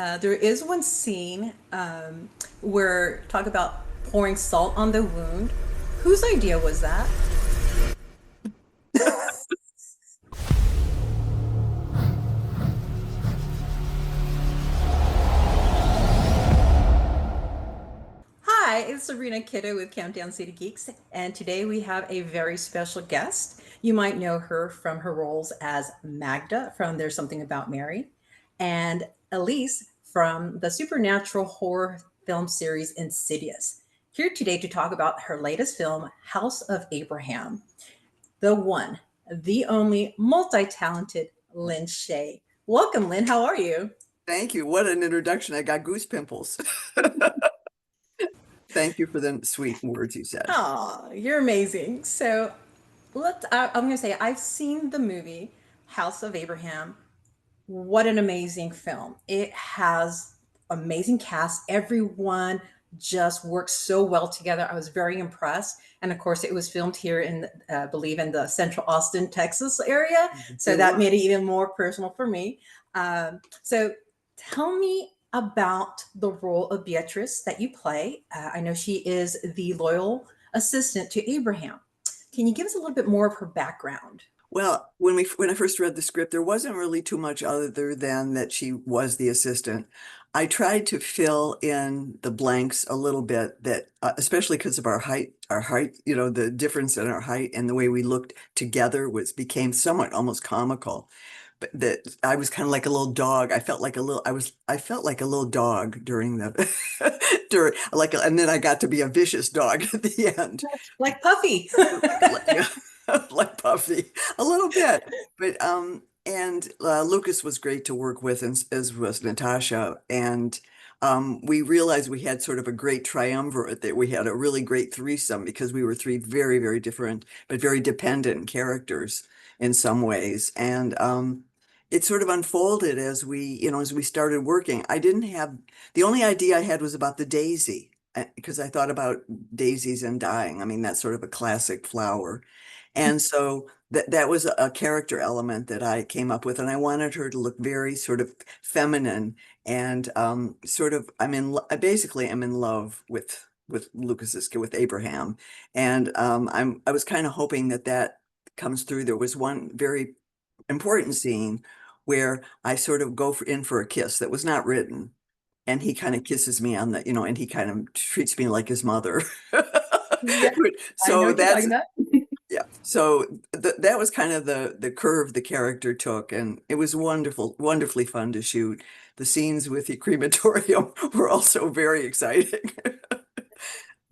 There is one scene where talk about pouring salt on the wound. Whose idea was that? Hi, it's Sabrina Kiddo with Countdown City Geeks, and today we have a very special guest. You might know her from her roles as Magda from There's Something About Mary, and Elise from the supernatural horror film series Insidious. Here today to talk about her latest film, House of Abraham. The one, the only multi talented Lin Shaye. Welcome, Lin. How are you? Thank you. What an introduction. I got goose pimples. Thank you for the sweet words you said. Oh, you're amazing. So I'm going to say, I've seen the movie House of Abraham. What an amazing film. It has amazing cast. Everyone just works so well together. I was very impressed. And of course, it was filmed here in, I believe, in the Central Austin, Texas area. So It that was. made it even more personal for me. So tell me about the role of Beatrice that you play. I know she is the loyal assistant to Abraham. Can you give us a little bit more of her background? Well, when I first read the script, there wasn't really too much other than that she was the assistant. I tried to fill in the blanks a little bit that especially because of our height, the difference in our height and the way we looked together was became somewhat almost comical. But that I was kind of like a little dog. I felt like a little dog during the and then I got to be a vicious dog at the end. Like Puffy. like, like Puffy a little bit, but and Lucas was great to work with, and as was Natasha, and we realized we had sort of a great triumvirate, that we had a really great threesome because we were three very, very different but very dependent characters in some ways, and it sort of unfolded as we started working. I didn't have The only idea I had was about the daisy, because I thought about daisies and dying. I mean, that's sort of a classic flower. And so that was a character element that I came up with, and I wanted her to look very sort of feminine and sort of basically I'm in love with with Abraham, and I was kind of hoping that that comes through. There was one very important scene where I sort of in for a kiss that was not written, and he kind of kisses me on and he kind of treats me like his mother. Yeah, I know So what you're that's talking about. yeah. So that was kind of the curve the character took, and it was wonderful, wonderfully fun to shoot. The scenes with the crematorium were also very exciting.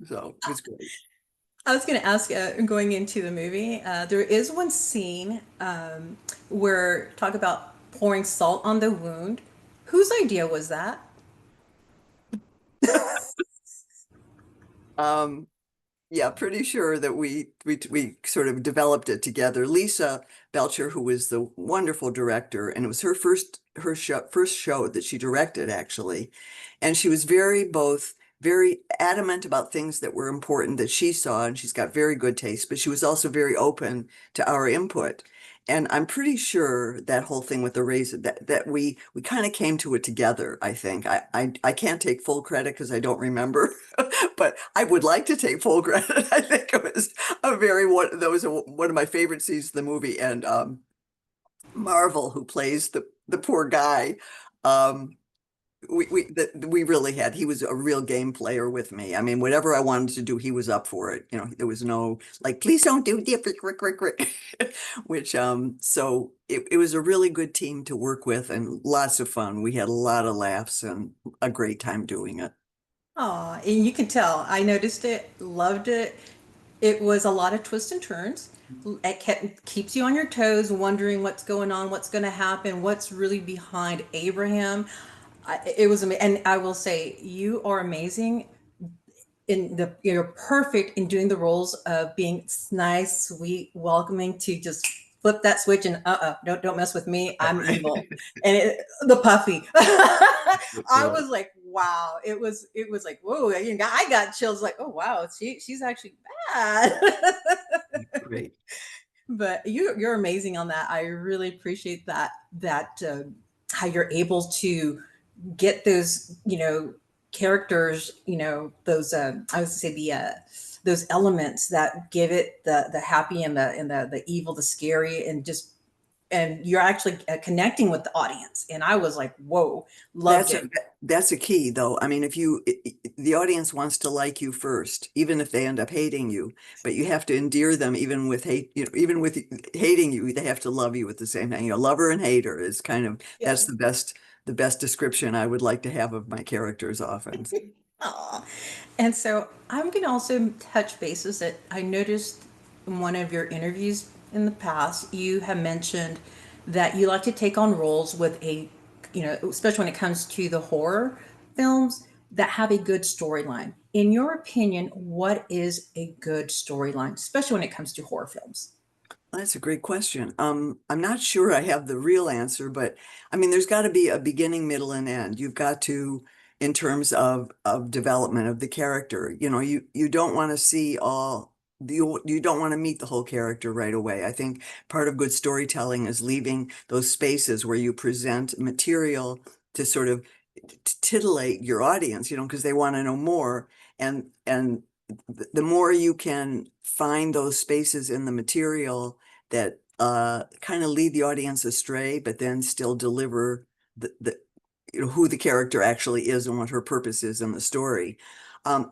So it was great. I was going to ask, going into the movie, there is one scene where talk about pouring salt on the wound. Whose idea was that? Um, yeah, pretty sure that we sort of developed it together. Lisa Belcher, who was the wonderful director, and it was first show that she directed, actually, and she was both very adamant about things that were important that she saw, and she's got very good taste, but she was also very open to our input. And I'm pretty sure that whole thing with the razor, that we kind of came to it together, I think. I can't take full credit because I don't remember, but I would like to take full credit. I think it was a very one that was one of my favorite scenes in the movie. And Marvel, who plays the poor guy, um, we really had he was a real game player with me. I mean, whatever I wanted to do, he was up for it. There was no like, please don't do different, rick, rick, rick. Which so it was a really good team to work with and lots of fun. We had a lot of laughs and a great time doing it. Oh, and you can tell. I noticed it, loved it. It was a lot of twists and turns. It keeps you on your toes, wondering what's going on, what's going to happen, what's really behind Abraham. It was amazing, and I will say you are amazing you're perfect in doing the roles of being nice, sweet, welcoming to just flip that switch and don't mess with me. I'm evil. And the puffy. I was like, wow. It was like, whoa, I got chills like, oh wow, she's actually bad. Great. But you're amazing on that. I really appreciate that how you're able to get those, characters, those, I would say those elements that give it the happy and the evil, the scary, and you're actually connecting with the audience. And I was like, whoa, loved That's a it. that's a key though. I mean, if you the audience wants to like you first, even if they end up hating you, but you have to endear them even with hate, even with hating you, they have to love you at the same time. Lover and hater is kind of Yeah. that's the best description I would like to have of my characters often. Aw. And so I'm going to also touch bases that I noticed in one of your interviews in the past. You have mentioned that you like to take on roles with especially when it comes to the horror films that have a good storyline. In your opinion, what is a good storyline, especially when it comes to horror films? That's a great question. I'm not sure I have the real answer, but I mean, there's got to be a beginning, middle, and end. You've got to, in terms of development of the character, you don't want to see you don't want to meet the whole character right away. I think part of good storytelling is leaving those spaces where you present material to sort of titillate your audience, because they want to know more. And the more you can find those spaces in the material that kind of lead the audience astray, but then still deliver the who the character actually is and what her purpose is in the story.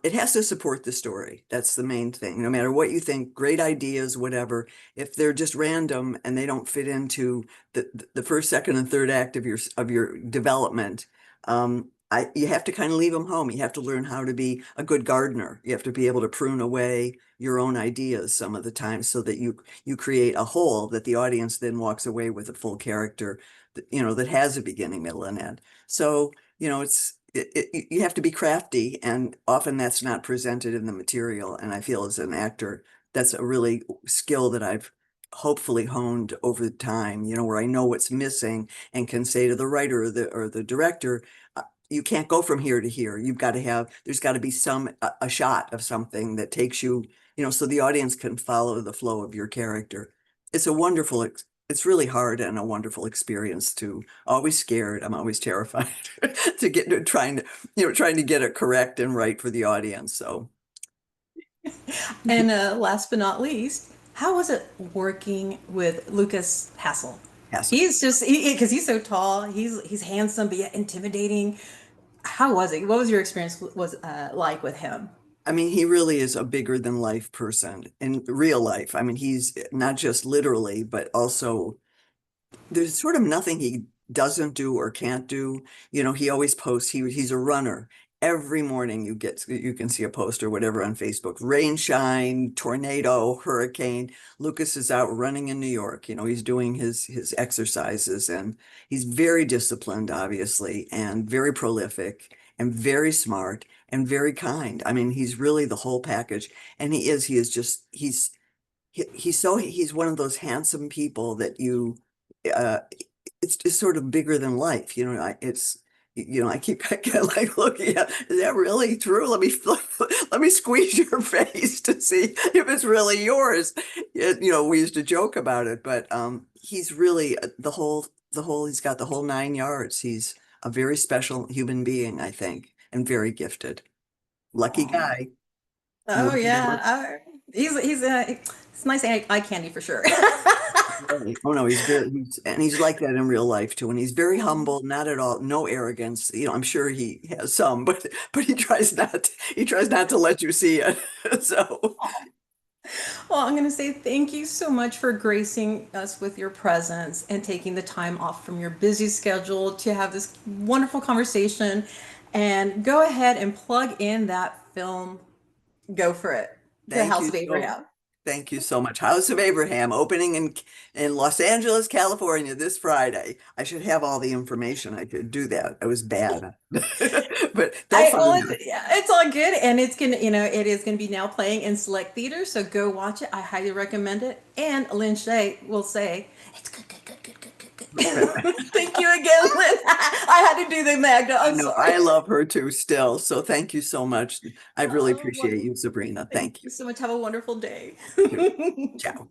It has to support the story. That's the main thing. No matter what you think, great ideas, whatever, if they're just random and they don't fit into the first, second, and third act of your development, you have to kind of leave them home. You have to learn how to be a good gardener. You have to be able to prune away your own ideas some of the time so that you create a whole that the audience then walks away with a full character that has a beginning, middle, and end. So, you have to be crafty, and often that's not presented in the material. And I feel as an actor, that's a really skill that I've hopefully honed over time, where I know what's missing and can say to the writer or the director, you can't go from here to here. There's got to be a shot of something that takes you, so the audience can follow the flow of your character. It's a wonderful, it's really hard and a wonderful experience to always scared. I'm always terrified trying to get it correct and right for the audience. So And last but not least, how was it working with Lukas Hassel? Hassel. He's just because he's so tall, he's handsome but yet intimidating. How was it? What was your experience was like with him? I mean, he really is a bigger than life person in real life. I mean, he's not just literally, but also there's sort of nothing he doesn't do or can't do. He always posts. He's a runner. Every morning you can see a post or whatever on Facebook. Rain, shine, tornado, hurricane. Lucas is out running in New York. He's doing his exercises, and he's very disciplined, obviously, and very prolific and very smart and very kind. I mean, he's really the whole package. And he is just he's one of those handsome people that uh it's just sort of bigger than life. I keep kind of like looking at, is that really true? Let me squeeze your face to see if it's really yours. We used to joke about it, but he's really he's got the whole 9 yards. He's a very special human being, I think, and very gifted. Lucky Aw. guy. Oh More yeah, more he's it's nice eye candy for sure. Really. Oh no, he's like that in real life too. And he's very Aw. humble, not at all, no arrogance. I'm sure he has some, but he tries not to let you see it. So Well, I'm going to say thank you so much for gracing us with your presence and taking the time off from your busy schedule to have this wonderful conversation. And go ahead and plug in that film. Go for it. The thank House you of so Abraham. thank you so much. House of Abraham opening in Los Angeles, California this Friday. I should have all the information. I could do that. It was bad. But they'll I well, find it's, yeah, it's all good, and it is gonna be now playing in select theaters. So go watch it. I highly recommend it. And Lin Shaye will say it's good, good, good, good, good, good, it. good. Thank you again, Lynn. I had to do the Magda. I I'm know sorry. I love her too still. So thank you so much. I really Oh, appreciate well, you, Sabrina. thank Thank you so much. Have a wonderful day. you. Ciao.